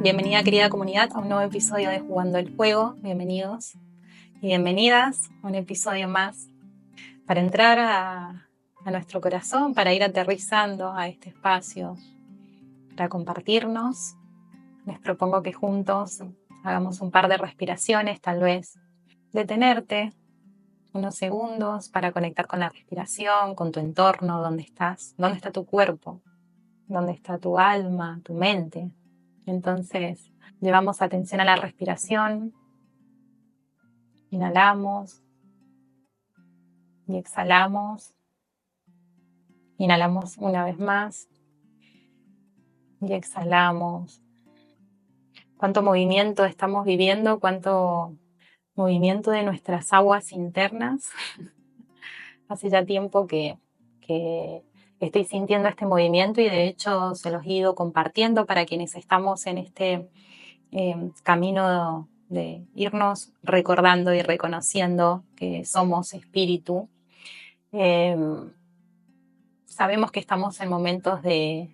Bienvenida, querida comunidad, a un nuevo episodio de Jugando el Juego. Bienvenidos y bienvenidas a un episodio más para entrar a nuestro corazón, para ir aterrizando a este espacio, para compartirnos. Les propongo que juntos hagamos un par de respiraciones, tal vez detenerte unos segundos para conectar con la respiración, con tu entorno, dónde estás, dónde está tu cuerpo, dónde está tu alma, tu mente. Entonces, llevamos atención a la respiración, inhalamos y exhalamos. Inhalamos una vez más y exhalamos. ¿Cuánto movimiento estamos viviendo? ¿Cuánto movimiento de nuestras aguas internas? Hace ya tiempo que estoy sintiendo este movimiento y de hecho se los he ido compartiendo para quienes estamos en este camino de irnos recordando y reconociendo que somos espíritu. Sabemos que estamos en momentos de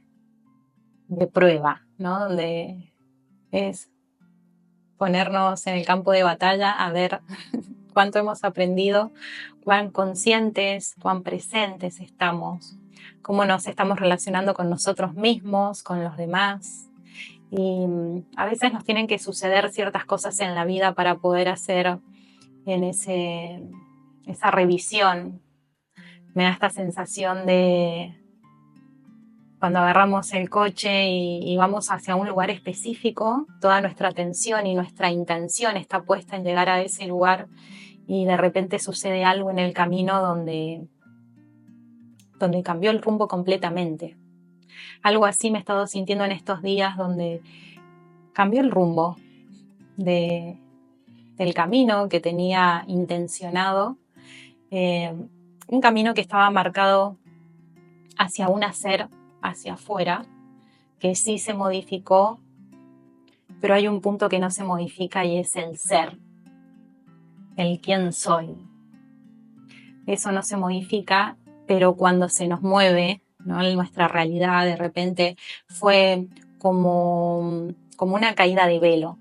prueba, ¿no? Donde es ponernos en el campo de batalla a ver cuánto hemos aprendido, cuán conscientes, cuán presentes estamos, cómo nos estamos relacionando con nosotros mismos, con los demás. Y a veces nos tienen que suceder ciertas cosas en la vida para poder hacer esa revisión. Me da esta sensación de cuando agarramos el coche y vamos hacia un lugar específico, toda nuestra atención y nuestra intención está puesta en llegar a ese lugar y de repente sucede algo en el camino donde cambió el rumbo completamente. Algo así me he estado sintiendo en estos días donde cambió el rumbo del camino que tenía intencionado, un camino que estaba marcado hacia un hacer, hacia afuera, que sí se modificó, pero hay un punto que no se modifica y es el ser, el quién soy. Eso no se modifica, pero cuando se nos mueve, ¿no? En nuestra realidad de repente fue como una caída de velo.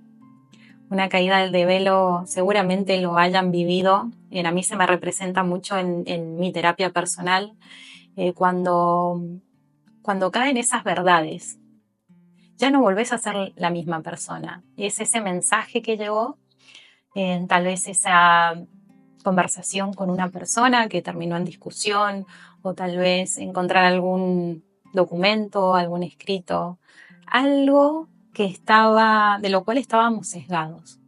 Una caída de velo seguramente lo hayan vivido. A mí se me representa mucho en mi terapia personal cuando caen esas verdades. Ya no volvés a ser la misma persona. Es ese mensaje que llegó, tal vez esa conversación con una persona que terminó en discusión, o tal vez encontrar algún documento, algún escrito, algo de lo cual estábamos sesgados.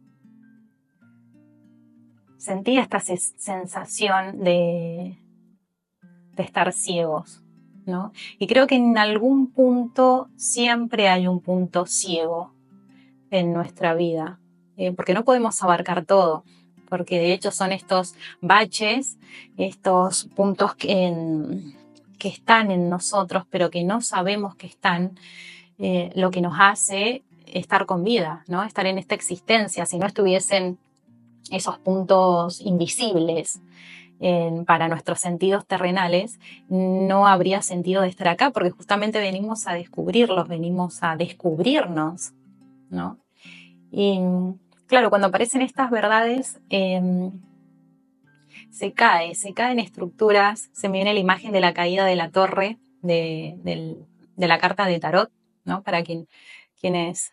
Sentí esta sensación de estar ciegos, ¿no? Y creo que en algún punto siempre hay un punto ciego en nuestra vida, porque no podemos abarcar todo, porque de hecho son estos baches, estos puntos que están en nosotros, pero que no sabemos que están, lo que nos hace estar con vida, ¿no? Estar en esta existencia. Si no estuviesen esos puntos invisibles para nuestros sentidos terrenales, no habría sentido de estar acá, porque justamente venimos a descubrirlos, venimos a descubrirnos, ¿no? Y claro, cuando aparecen estas verdades, se caen estructuras. Se me viene la imagen de la caída de la torre de la carta de tarot, ¿no? Para quienes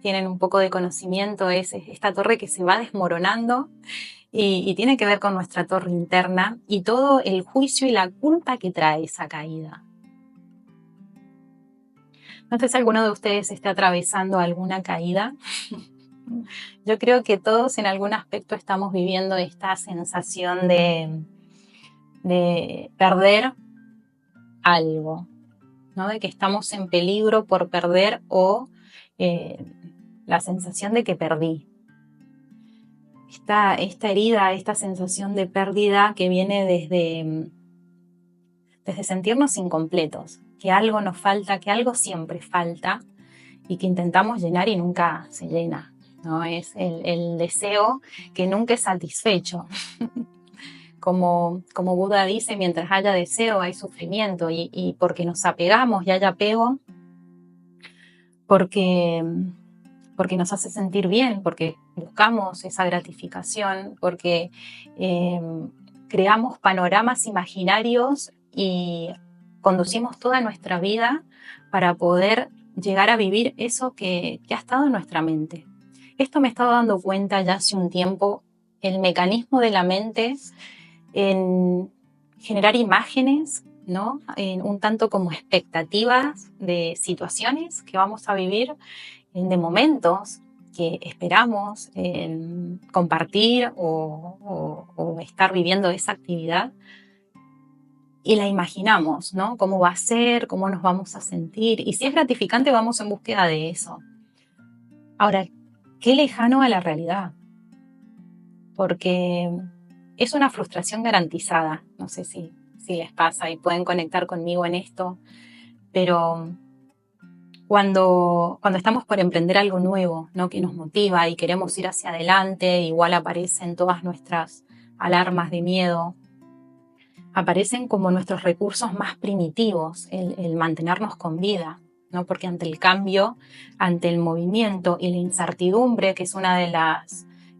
tienen un poco de conocimiento, es esta torre que se va desmoronando y tiene que ver con nuestra torre interna y todo el juicio y la culpa que trae esa caída. No sé si alguno de ustedes está atravesando alguna caída. Yo creo que todos en algún aspecto estamos viviendo esta sensación de perder algo, ¿no? De que estamos en peligro por perder o la sensación de que perdí. Esta herida, esta sensación de pérdida que viene desde sentirnos incompletos, que algo nos falta, que algo siempre falta y que intentamos llenar y nunca se llena, ¿no? Es el deseo que nunca es satisfecho. Como Buda dice, mientras haya deseo hay sufrimiento y porque nos apegamos y hay apego, porque, porque nos hace sentir bien, porque buscamos esa gratificación, porque eh, creamos panoramas imaginarios y conducimos toda nuestra vida para poder llegar a vivir eso que ha estado en nuestra mente. Esto me he estado dando cuenta ya hace un tiempo, el mecanismo de la mente en generar imágenes, ¿no? En un tanto como expectativas de situaciones que vamos a vivir, de momentos que esperamos compartir o estar viviendo esa actividad y la imaginamos, ¿no? Cómo va a ser, cómo nos vamos a sentir y si es gratificante vamos en búsqueda de eso. Ahora, qué lejano a la realidad, porque es una frustración garantizada. No sé si les pasa y pueden conectar conmigo en esto, pero cuando estamos por emprender algo nuevo, ¿no? Que nos motiva y queremos ir hacia adelante, igual aparecen todas nuestras alarmas de miedo, aparecen como nuestros recursos más primitivos, el mantenernos con vida, ¿no? Porque ante el cambio, ante el movimiento y la incertidumbre, que es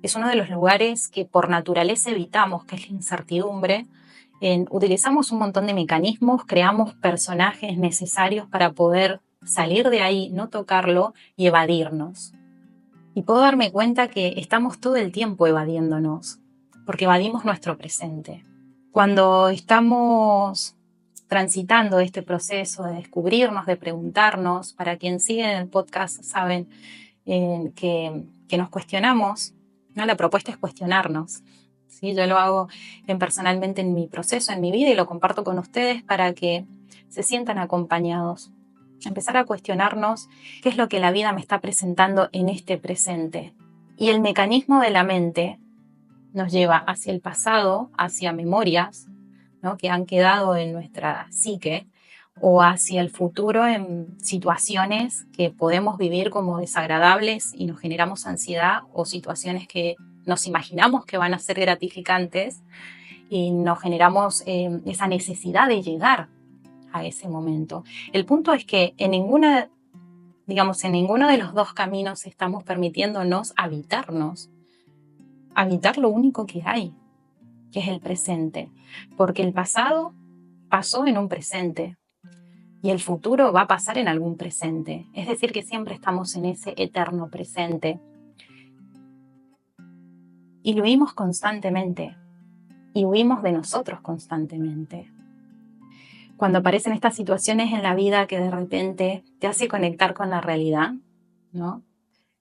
es uno de los lugares que por naturaleza evitamos, que es la incertidumbre, utilizamos un montón de mecanismos, creamos personajes necesarios para poder salir de ahí, no tocarlo y evadirnos. Y puedo darme cuenta que estamos todo el tiempo evadiéndonos, porque evadimos nuestro presente. Cuando estamos transitando este proceso de descubrirnos, de preguntarnos, para quien sigue en el podcast saben que nos cuestionamos, ¿no? La propuesta es cuestionarnos. ¿Sí? Yo lo hago personalmente en mi proceso, en mi vida, y lo comparto con ustedes para que se sientan acompañados. Empezar a cuestionarnos qué es lo que la vida me está presentando en este presente. Y el mecanismo de la mente nos lleva hacia el pasado, hacia memorias, ¿no? Que han quedado en nuestra psique, o hacia el futuro en situaciones que podemos vivir como desagradables y nos generamos ansiedad, o situaciones que nos imaginamos que van a ser gratificantes y nos generamos esa necesidad de llegar a ese momento. El punto es que en en ninguno de los dos caminos estamos permitiéndonos habitar lo único que hay, que es el presente, porque el pasado pasó en un presente y el futuro va a pasar en algún presente. Es decir, que siempre estamos en ese eterno presente. Y lo huimos constantemente. Y huimos de nosotros constantemente. Cuando aparecen estas situaciones en la vida que de repente te hace conectar con la realidad, ¿no?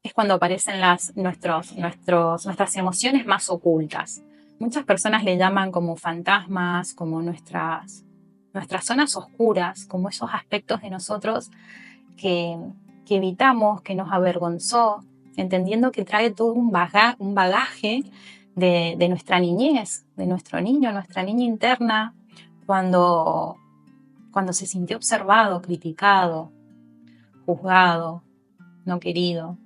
Es cuando aparecen nuestras emociones más ocultas. Muchas personas le llaman como fantasmas, como nuestras zonas oscuras, como esos aspectos de nosotros que, que evitamos, que nos avergonzó, entendiendo que trae todo un bagaje de nuestra niñez, de nuestro niño, nuestra niña interna, cuando, cuando se sintió observado, criticado, juzgado, no querido.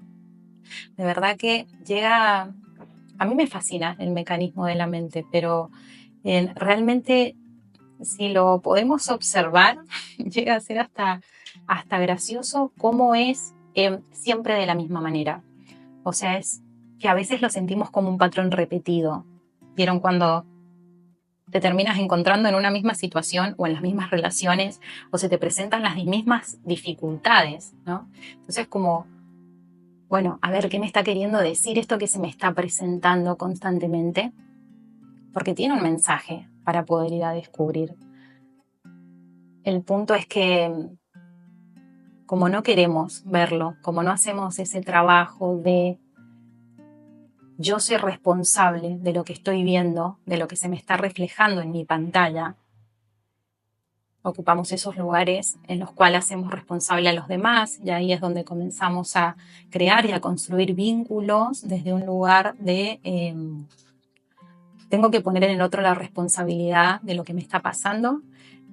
De verdad que a mí me fascina el mecanismo de la mente, pero realmente si lo podemos observar, llega a ser hasta gracioso cómo es siempre de la misma manera. O sea, es que a veces lo sentimos como un patrón repetido. ¿Vieron cuando te terminas encontrando en una misma situación o en las mismas relaciones o se te presentan las mismas dificultades, ¿no? Entonces como, bueno, a ver, ¿qué me está queriendo decir esto que se me está presentando constantemente? Porque tiene un mensaje para poder ir a descubrir. El punto es que como no queremos verlo, como no hacemos ese trabajo de yo soy responsable de lo que estoy viendo, de lo que se me está reflejando en mi pantalla, ocupamos esos lugares en los cuales hacemos responsable a los demás y ahí es donde comenzamos a crear y a construir vínculos desde un lugar de tengo que poner en el otro la responsabilidad de lo que me está pasando,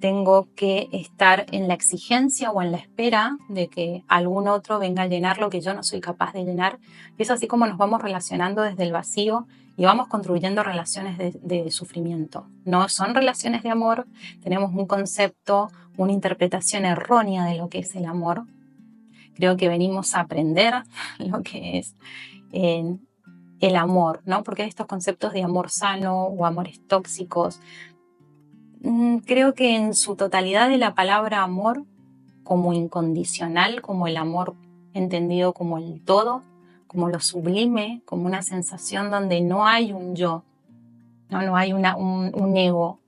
tengo que estar en la exigencia o en la espera de que algún otro venga a llenar lo que yo no soy capaz de llenar. Y es así como nos vamos relacionando desde el vacío y vamos construyendo relaciones de sufrimiento. No son relaciones de amor, tenemos un concepto, una interpretación errónea de lo que es el amor, Creo que venimos a aprender lo que es el amor, ¿no? Porque hay estos conceptos de amor sano o amores tóxicos. Creo que en su totalidad de la palabra amor, como incondicional, como el amor entendido como el todo, como lo sublime, como una sensación donde no hay un yo, no hay un ego,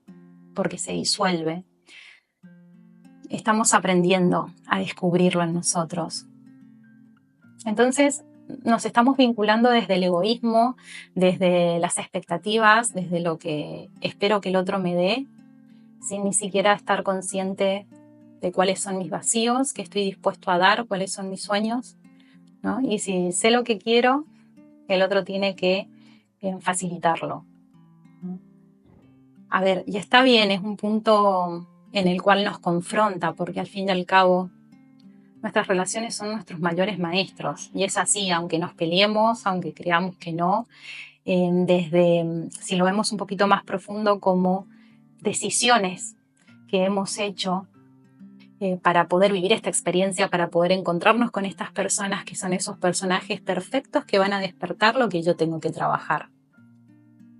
porque se disuelve. Estamos aprendiendo a descubrirlo en nosotros. Entonces, nos estamos vinculando desde el egoísmo, desde las expectativas, desde lo que espero que el otro me dé, sin ni siquiera estar consciente de cuáles son mis vacíos, qué estoy dispuesto a dar, cuáles son mis sueños, ¿no? Y si sé lo que quiero, el otro tiene que facilitarlo, ¿no? A ver, y está bien, es un punto en el cual nos confronta, porque al fin y al cabo nuestras relaciones son nuestros mayores maestros. Y es así, aunque nos peleemos, aunque creamos que no, desde, si lo vemos un poquito más profundo, como decisiones que hemos hecho para poder vivir esta experiencia, para poder encontrarnos con estas personas que son esos personajes perfectos que van a despertar lo que yo tengo que trabajar.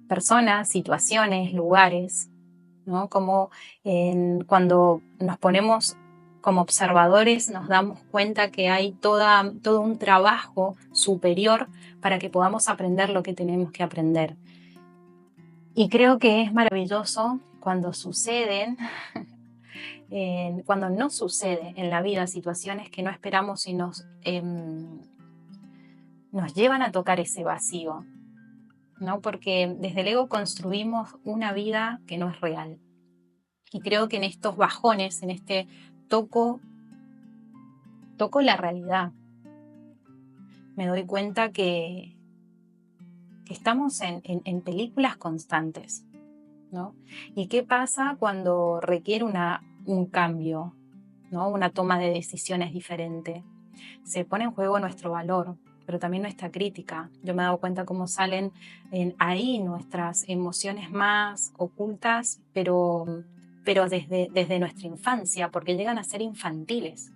Personas, situaciones, lugares, ¿no? Como cuando nos ponemos como observadores nos damos cuenta que hay todo un trabajo superior para que podamos aprender lo que tenemos que aprender. Y creo que es maravilloso cuando suceden, cuando no sucede en la vida situaciones que no esperamos y nos llevan a tocar ese vacío, ¿no? Porque desde el ego construimos una vida que no es real. Y creo que en estos bajones, en este toco la realidad, me doy cuenta que estamos en películas constantes, ¿no? ¿Y qué pasa cuando requiere un cambio, ¿no? Una toma de decisiones diferente? Se pone en juego nuestro valor, pero también nuestra crítica. Yo me he dado cuenta cómo salen ahí nuestras emociones más ocultas, pero desde nuestra infancia, porque llegan a ser infantiles.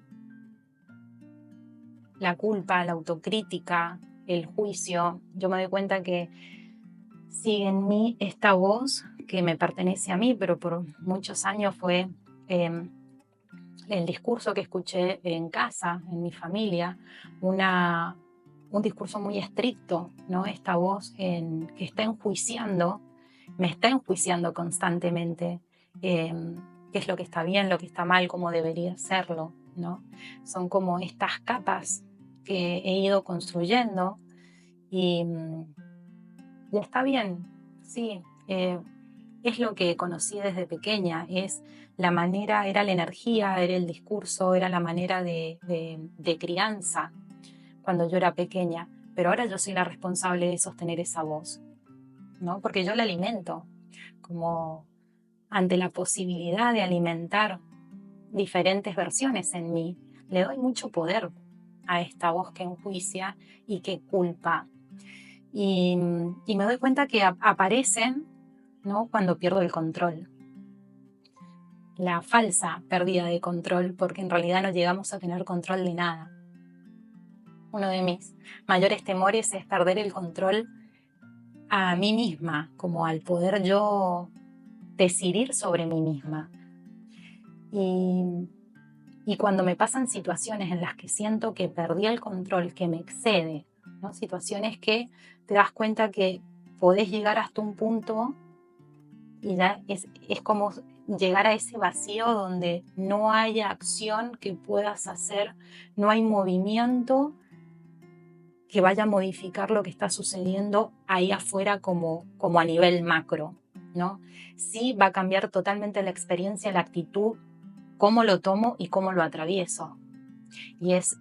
La culpa, la autocrítica, el juicio. Yo me doy cuenta que sigue en mí esta voz que me pertenece a mí, pero por muchos años fue el discurso que escuché en casa, en mi familia, un discurso muy estricto, ¿no? Esta voz que está enjuiciando, me está enjuiciando constantemente qué es lo que está bien, lo que está mal, cómo debería serlo, ¿no? Son como estas capas que he ido construyendo y está bien, sí. Es lo que conocí desde pequeña, es la manera, era la energía, era el discurso, era la manera de crianza cuando yo era pequeña, pero ahora yo soy la responsable de sostener esa voz, ¿no? Porque yo la alimento, como ante la posibilidad de alimentar diferentes versiones en mí, le doy mucho poder a esta voz que enjuicia y que culpa. Y me doy cuenta que aparecen, ¿no? Cuando pierdo el control. La falsa pérdida de control, porque en realidad no llegamos a tener control de nada. Uno de mis mayores temores es perder el control a mí misma, como al poder yo decidir sobre mí misma. Y cuando me pasan situaciones en las que siento que perdí el control, que me excede, ¿no? Situaciones que te das cuenta que podés llegar hasta un punto y ya es como llegar a ese vacío donde no hay acción que puedas hacer, no hay movimiento que vaya a modificar lo que está sucediendo ahí afuera como a nivel macro, ¿no? Sí va a cambiar totalmente la experiencia, la actitud, cómo lo tomo y cómo lo atravieso. Y es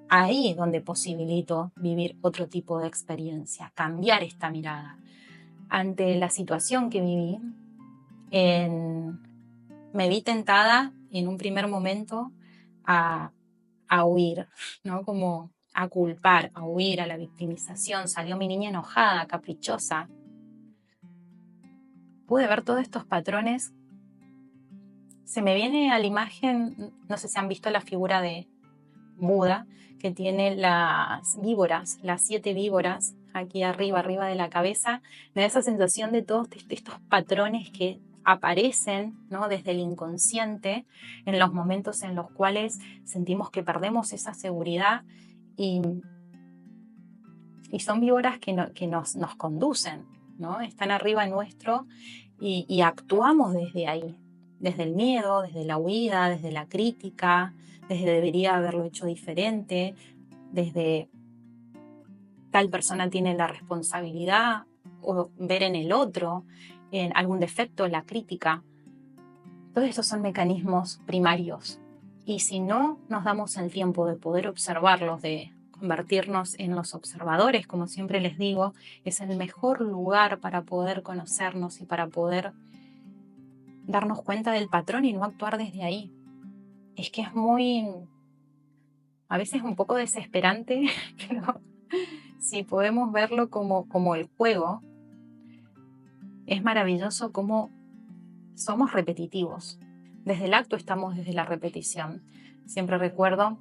ahí donde posibilito vivir otro tipo de experiencia, cambiar esta mirada. Ante la situación que viví, me vi tentada en un primer momento a huir, ¿no? Como a culpar, a huir, a la victimización. Salió mi niña enojada, caprichosa. Pude ver todos estos patrones. Se me viene a la imagen, no sé si han visto la figura de Buda, que tiene las víboras, las 7 víboras aquí arriba de la cabeza. Me da esa sensación de todos estos patrones que aparecen, ¿no?, desde el inconsciente en los momentos en los cuales sentimos que perdemos esa seguridad, y son víboras que nos conducen, ¿no? Están arriba nuestro, y actuamos desde ahí, desde el miedo, desde la huida, desde la crítica, desde debería haberlo hecho diferente, desde tal persona tiene la responsabilidad, o ver en el otro en algún defecto, la crítica. Todos esos son mecanismos primarios, y si no nos damos el tiempo de poder observarlos, de convertirnos en los observadores, como siempre les digo, es el mejor lugar para poder conocernos y para poder darnos cuenta del patrón y no actuar desde ahí. Es que es muy, a veces un poco desesperante, pero si podemos verlo como el juego, es maravilloso cómo somos repetitivos. Desde el acto estamos desde la repetición. Siempre recuerdo,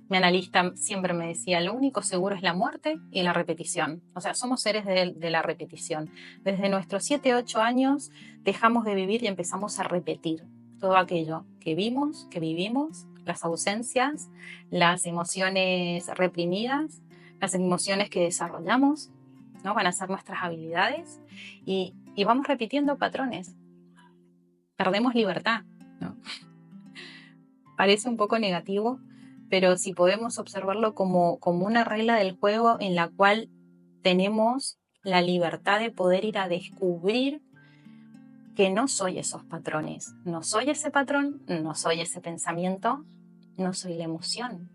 mi analista siempre me decía, lo único seguro es la muerte y la repetición. O sea, somos seres de la repetición. Desde nuestros 7, 8 años dejamos de vivir y empezamos a repetir todo aquello que vimos, que vivimos, las ausencias, las emociones reprimidas, las emociones que desarrollamos, ¿no? Van a ser nuestras habilidades, y vamos repitiendo patrones. Perdemos libertad, ¿no? Parece un poco negativo, pero si podemos observarlo como una regla del juego en la cual tenemos la libertad de poder ir a descubrir que no soy esos patrones, no soy ese patrón, no soy ese pensamiento, no soy la emoción.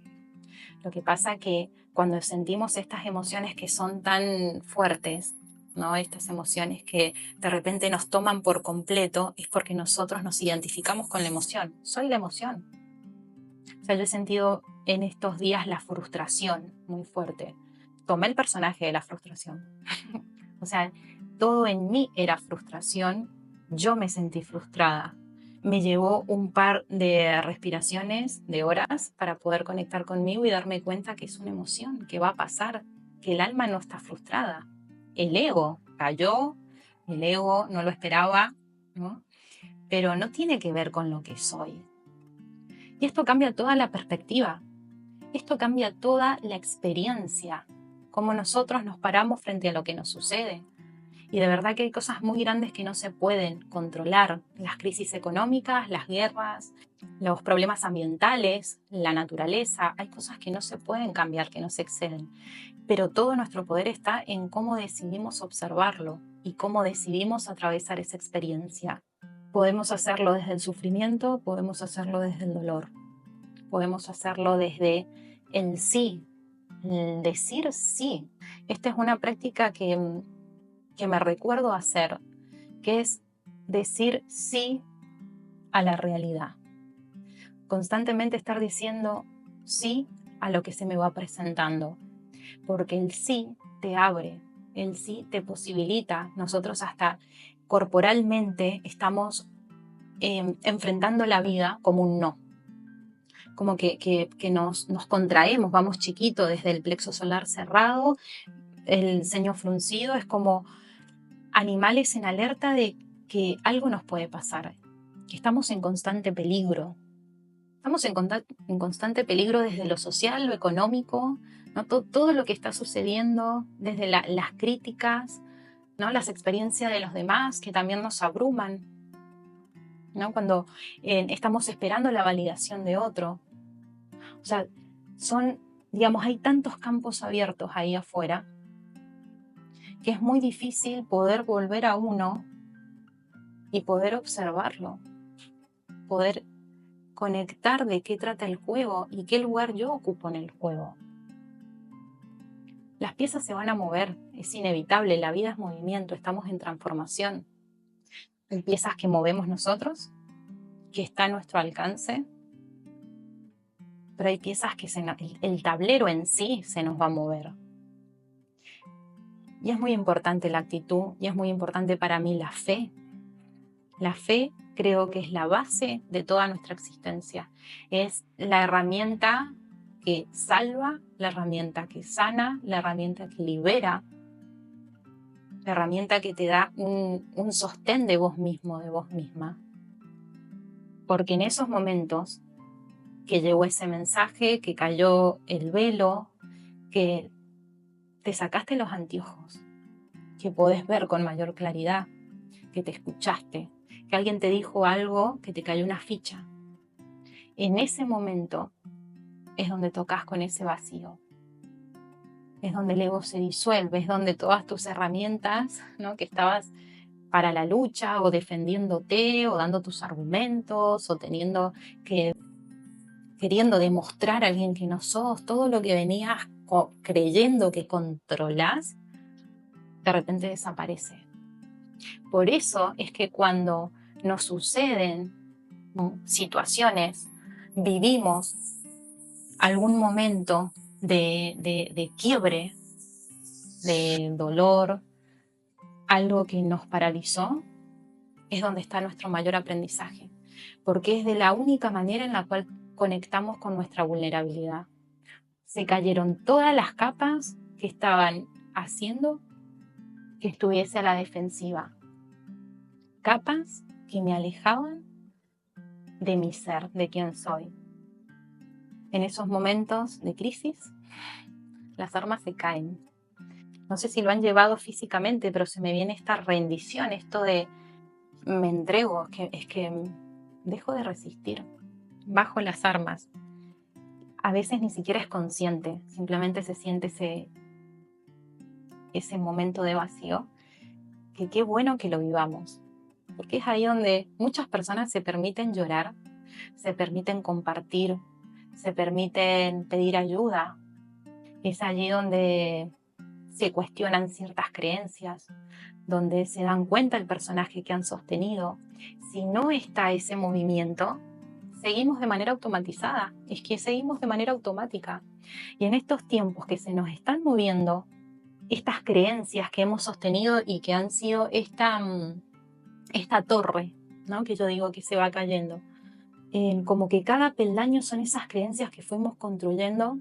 Lo que pasa que cuando sentimos estas emociones que son tan fuertes, ¿no?, estas emociones que de repente nos toman por completo, es porque nosotros nos identificamos con la emoción. Soy la emoción. O sea, yo he sentido en estos días la frustración muy fuerte. Tomé el personaje de la frustración. O sea, todo en mí era frustración. Yo me sentí frustrada. Me llevó un par de respiraciones, de horas, para poder conectar conmigo y darme cuenta que es una emoción, que va a pasar, que el alma no está frustrada. El ego cayó, el ego no lo esperaba, ¿no? Pero no tiene que ver con lo que soy. Y esto cambia toda la perspectiva, esto cambia toda la experiencia, cómo nosotros nos paramos frente a lo que nos sucede. Y de verdad que hay cosas muy grandes que no se pueden controlar. Las crisis económicas, las guerras, los problemas ambientales, la naturaleza. Hay cosas que no se pueden cambiar, que no se exceden. Pero todo nuestro poder está en cómo decidimos observarlo y cómo decidimos atravesar esa experiencia. Podemos hacerlo desde el sufrimiento, podemos hacerlo desde el dolor. Podemos hacerlo desde el sí, el decir sí. Esta es una práctica que me recuerdo hacer, que es decir sí a la realidad. Constantemente estar diciendo sí a lo que se me va presentando, porque el sí te abre, el sí te posibilita. Nosotros hasta corporalmente estamos enfrentando la vida como un no, como que nos contraemos, vamos chiquito desde el plexo solar cerrado, el ceño fruncido, es como animales en alerta de que algo nos puede pasar, que estamos en constante peligro. Estamos en constante peligro desde lo social, lo económico, ¿no? Todo lo que está sucediendo, desde las críticas, ¿no?, las experiencias de los demás que también nos abruman, ¿no?, cuando estamos esperando la validación de otro. O sea, hay tantos campos abiertos ahí afuera que es muy difícil poder volver a uno y poder observarlo, poder conectar de qué trata el juego y qué lugar yo ocupo en el juego. Las piezas se van a mover, es inevitable, la vida es movimiento, estamos en transformación. Hay piezas que movemos nosotros, que está a nuestro alcance, pero hay piezas que el tablero en sí se nos va a mover. Y es muy importante la actitud, y es muy importante para mí la fe. La fe creo que es la base de toda nuestra existencia. Es la herramienta que salva, la herramienta que sana, la herramienta que libera, la herramienta que te da un sostén de vos mismo, de vos misma. Porque en esos momentos que llegó ese mensaje, que cayó el velo, que te sacaste los anteojos, que podés ver con mayor claridad, que te escuchaste, que alguien te dijo algo, que te cayó una ficha. En ese momento es donde tocas con ese vacío. Es donde el ego se disuelve, es donde todas tus herramientas, ¿no?, que estabas para la lucha o defendiéndote o dando tus argumentos o queriendo demostrar a alguien que no sos, todo lo que venías creyendo que controlás, de repente desaparece. Por eso es que cuando nos suceden situaciones, vivimos algún momento de quiebre, de dolor, algo que nos paralizó, es donde está nuestro mayor aprendizaje, porque es de la única manera en la cual conectamos con nuestra vulnerabilidad. Se cayeron todas las capas que estaban haciendo que estuviese a la defensiva, capas que me alejaban de mi ser, de quién soy. En esos momentos de crisis, las armas se caen. No sé si lo han llevado físicamente, pero se me viene esta rendición, esto de me entrego, es que dejo de resistir, bajo las armas. A veces ni siquiera es consciente, simplemente se siente ese momento de vacío, que qué bueno que lo vivamos, porque es ahí donde muchas personas se permiten llorar, se permiten compartir, se permiten pedir ayuda. Es allí donde se cuestionan ciertas creencias, donde se dan cuenta el personaje que han sostenido. Si no está ese movimiento, seguimos de manera automatizada, es que seguimos de manera automática. Y en estos tiempos que se nos están moviendo estas creencias que hemos sostenido y que han sido esta torre, ¿no?, que yo digo que se va cayendo, como que cada peldaño son esas creencias que fuimos construyendo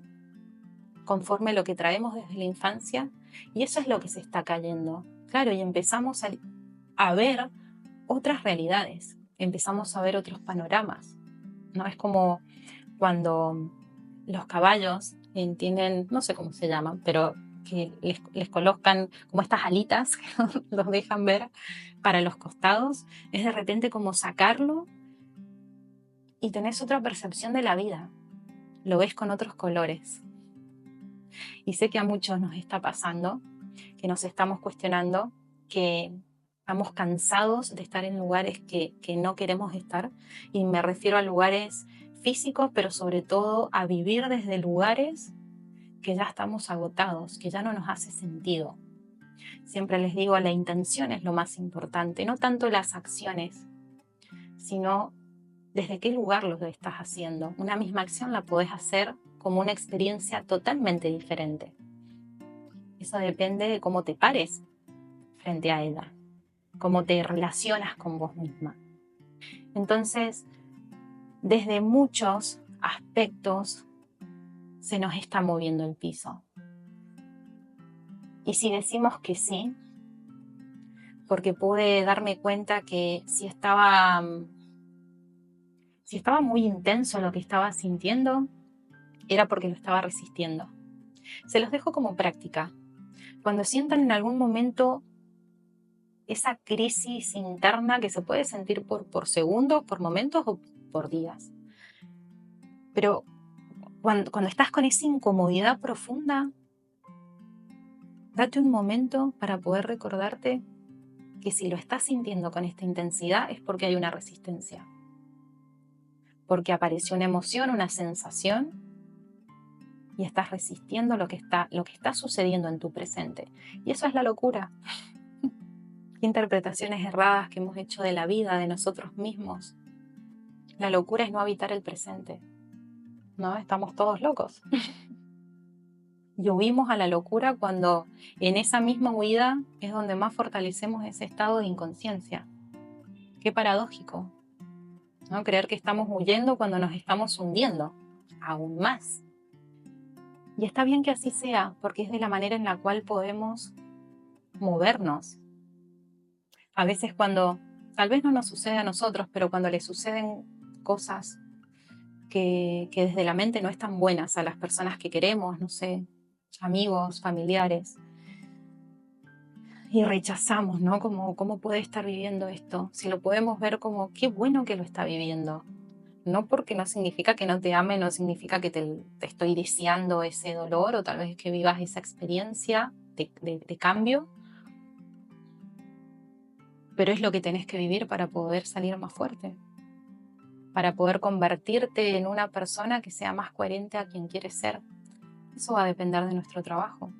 conforme lo que traemos desde la infancia, y eso es lo que se está cayendo. Claro, y empezamos a ver otras realidades, empezamos a ver otros panoramas, ¿no? Es como cuando los caballos tienen, no sé cómo se llaman, pero que les colocan como estas alitas que los dejan ver para los costados, es de repente como sacarlo y tenés otra percepción de la vida, lo ves con otros colores. Y sé que a muchos nos está pasando, que nos estamos cuestionando, que estamos cansados de estar en lugares que no queremos estar, y me refiero a lugares físicos, pero sobre todo a vivir desde lugares que ya estamos agotados, que ya no nos hace sentido. Siempre les digo, la intención es lo más importante, no tanto las acciones, sino desde qué lugar lo estás haciendo. Una misma acción la podés hacer como una experiencia totalmente diferente. Eso depende de cómo te pares frente a ella, cómo te relacionas con vos misma. Entonces, desde muchos aspectos se nos está moviendo el piso. Y si decimos que sí, porque pude darme cuenta que si estaba muy intenso lo que estaba sintiendo, era porque lo estaba resistiendo. Se los dejo como práctica. Cuando sientan en algún momento esa crisis interna que se puede sentir por segundos, por momentos o por días, pero cuando estás con esa incomodidad profunda, date un momento para poder recordarte que si lo estás sintiendo con esta intensidad es porque hay una resistencia, porque apareció una emoción, una sensación, y estás resistiendo lo que está sucediendo en tu presente. Y eso es la locura. Qué interpretaciones erradas que hemos hecho de la vida, de nosotros mismos. La locura es no habitar el presente, ¿no? Estamos todos locos. Y huimos a la locura cuando en esa misma huida es donde más fortalecemos ese estado de inconsciencia. Qué paradójico, ¿no? Creer que estamos huyendo cuando nos estamos hundiendo, aún más. Y está bien que así sea, porque es de la manera en la cual podemos movernos. A veces cuando, tal vez no nos sucede a nosotros, pero cuando le suceden cosas que desde la mente no están buenas a las personas que queremos, no sé, amigos, familiares, y rechazamos, ¿no? Como, ¿cómo puede estar viviendo esto? Si lo podemos ver como, qué bueno que lo está viviendo. No porque no significa que no te ame, no significa que te estoy deseando ese dolor o tal vez que vivas esa experiencia de cambio, pero es lo que tenés que vivir para poder salir más fuerte, para poder convertirte en una persona que sea más coherente a quien quieres ser. Eso va a depender de nuestro trabajo.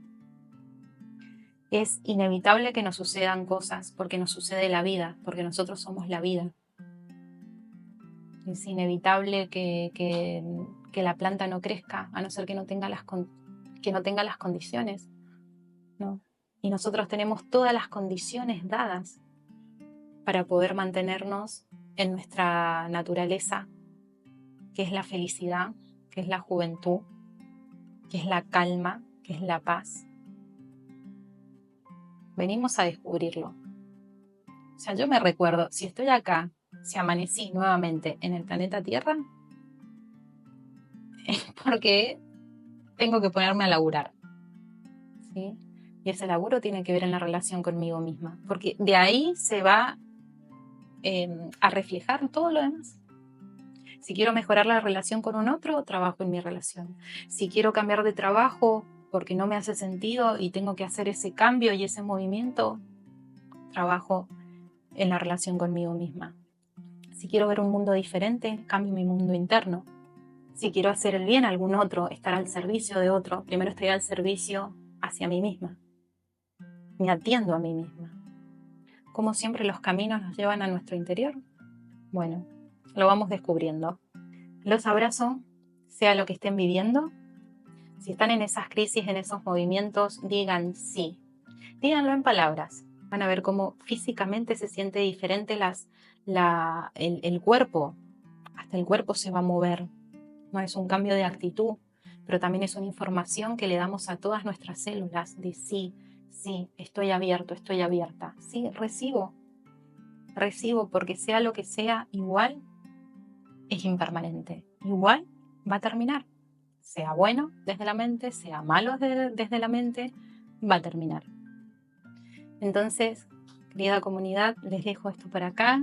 Es inevitable que nos sucedan cosas porque nos sucede la vida, porque nosotros somos la vida. Es inevitable que la planta no crezca, a no ser que no tenga las condiciones, ¿no? Y nosotros tenemos todas las condiciones dadas para poder mantenernos en nuestra naturaleza, que es la felicidad, que es la juventud, que es la calma, que es la paz. Venimos a descubrirlo. O sea, yo me recuerdo, si estoy acá, si amanecí nuevamente en el planeta Tierra, es porque tengo que ponerme a laburar, ¿sí? Y ese laburo tiene que ver en la relación conmigo misma, porque de ahí se va a reflejar todo lo demás. Si quiero mejorar la relación con un otro, trabajo en mi relación. Si quiero cambiar de trabajo porque no me hace sentido y tengo que hacer ese cambio y ese movimiento, trabajo en la relación conmigo misma. Si quiero ver un mundo diferente, cambio mi mundo interno. Si quiero hacer el bien a algún otro, estar al servicio de otro, primero estoy al servicio hacia mí misma. Me atiendo a mí misma. Como siempre los caminos nos llevan a nuestro interior. Bueno, lo vamos descubriendo. Los abrazo, sea lo que estén viviendo. Si están en esas crisis, en esos movimientos, digan sí. Díganlo en palabras. Van a ver cómo físicamente se siente diferente el cuerpo. Hasta el cuerpo se va a mover. No es un cambio de actitud, pero también es una información que le damos a todas nuestras células de sí, sí, estoy abierto, estoy abierta. Sí, recibo porque sea lo que sea, igual es impermanente. Igual va a terminar. Sea bueno desde la mente, sea malo desde la mente, va a terminar. Entonces, querida comunidad, les dejo esto por acá.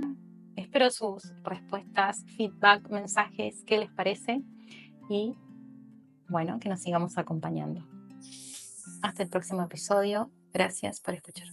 Espero sus respuestas, feedback, mensajes, qué les parece y bueno, que nos sigamos acompañando. Hasta el próximo episodio. Gracias por escuchar.